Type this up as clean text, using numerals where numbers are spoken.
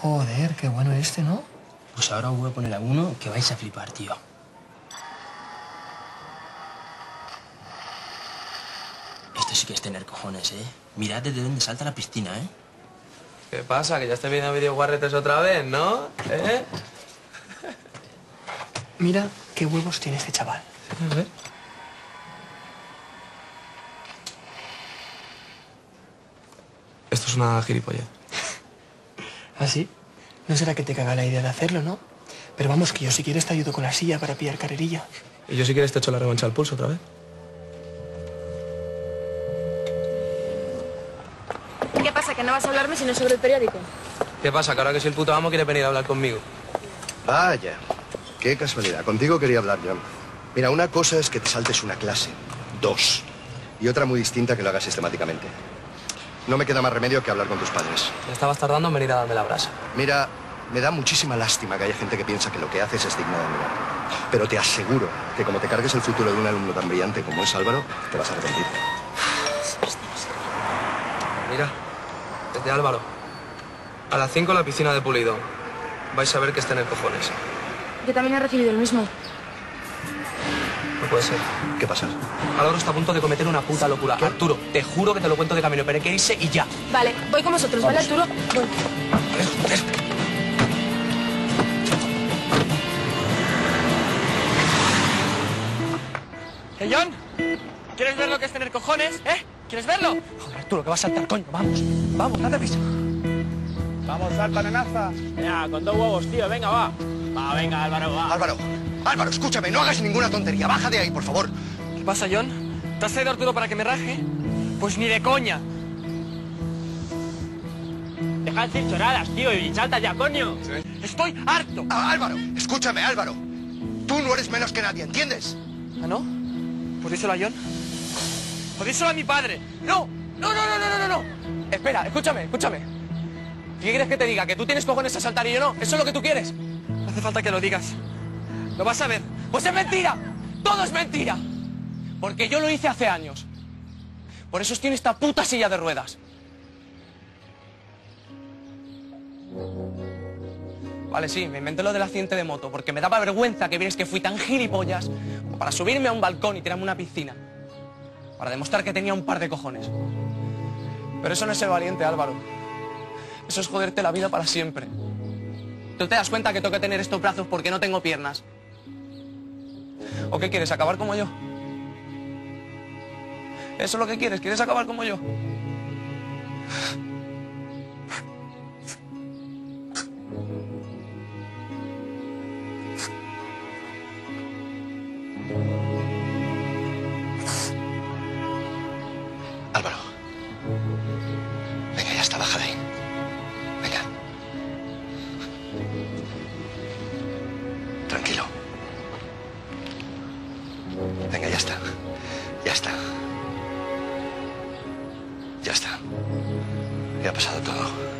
Joder, qué bueno este, ¿no? Pues ahora os voy a poner a uno que vais a flipar, tío. Esto sí que es tener cojones, ¿eh? Mirad desde dónde salta la piscina, ¿eh? ¿Qué pasa? Que ya estáis viendo videoguarretes otra vez, ¿no? ¿Eh? Mira qué huevos tiene este chaval. A ver. Esto es una gilipollez. ¿Ah, sí? No será que te caga la idea de hacerlo, ¿no? Pero vamos, que yo si quieres te ayudo con la silla para pillar carrerilla. Y yo si quieres te echo la revancha al pulso otra vez. ¿Qué pasa? ¿Que no vas a hablarme sino sobre el periódico? ¿Qué pasa? Que ahora que soy el puto amo quiere venir a hablar conmigo. Vaya, qué casualidad. Contigo quería hablar, John. Mira, una cosa es que te saltes una clase, 2. Y otra muy distinta que lo hagas sistemáticamente. No me queda más remedio que hablar con tus padres. Ya estabas tardando en venir a darme la brasa. Mira, me da muchísima lástima que haya gente que piensa que lo que haces es digno de admirar. Pero te aseguro que como te cargues el futuro de un alumno tan brillante como es Álvaro, te vas a arrepentir. Mira, es de Álvaro. A las 5 la piscina de Pulido. Vais a ver que es tener cojones. Yo también he recibido el mismo. No puede ser. ¿Qué pasa? Álvaro está a punto de cometer una puta locura. ¿Qué? Arturo, te juro que te lo cuento de camino, pero hay que irse y ya. Vale, voy con vosotros, ¿vale, Arturo? Voy. John? ¿Quieres ver lo que es tener cojones, eh? ¿Quieres verlo? Joder, Arturo, que vas a saltar, coño. Vamos, vamos, date prisa. Vamos, salta, nenaza. Ya, con 2 huevos, tío. Venga, va. Va, venga, Álvaro, va. Álvaro, escúchame, no hagas ninguna tontería. Baja de ahí, por favor. ¿Qué pasa, John? ¿Te has traído a Arturo para que me raje? Pues ni de coña. Deja de decir choradas, tío, y salta ya, coño. Estoy harto. Álvaro, escúchame, Álvaro. Tú no eres menos que nadie, ¿entiendes? ¿Ah, no? Pues díselo a John. Pues díselo a mi padre. ¡No! ¡No, no, no, no, no, no! Espera, escúchame. ¿Qué quieres que te diga? ¿Que tú tienes cojones a saltar y yo no? ¿Eso es lo que tú quieres? No hace falta que lo digas. Lo vas a ver. ¡Pues es mentira! ¡Todo es mentira! Porque yo lo hice hace años. Por eso tiene esta puta silla de ruedas. Vale, sí, me inventé lo del accidente de moto, porque me daba vergüenza que vierais que fui tan gilipollas como para subirme a un balcón y tirarme a una piscina. Para demostrar que tenía un par de cojones. Pero eso no es ser valiente, Álvaro. Eso es joderte la vida para siempre. ¿Tú te das cuenta que tengo que tener estos brazos porque no tengo piernas? ¿O qué quieres, acabar como yo? ¿Eso es lo que quieres? ¿Quieres acabar como yo? Álvaro. Venga, ya está, baja de ahí. Venga. Tranquilo. Venga, ya está. Ya está. Ya está. Ya ha pasado todo.